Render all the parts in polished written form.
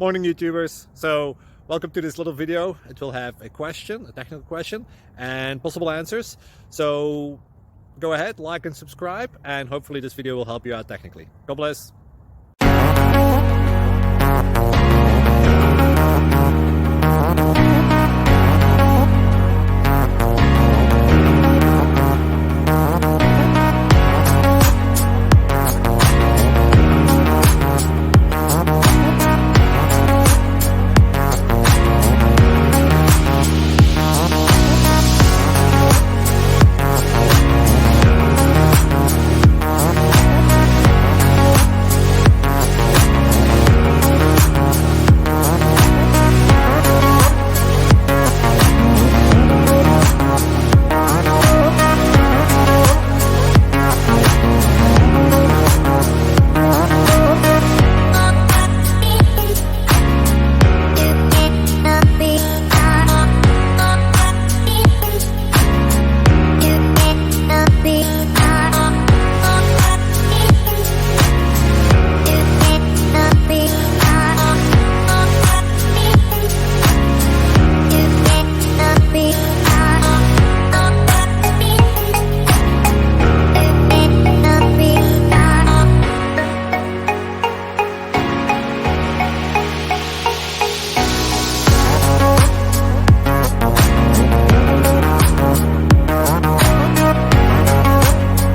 Morning YouTubers. So welcome to this little video. It will have a question, a technical question, and possible answers. So go ahead, like and subscribe, and hopefully this video will help you out technically. God bless.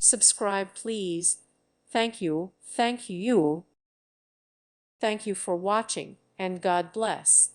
Subscribe, please. Thank you. Thank you. Thank you for watching, and God bless.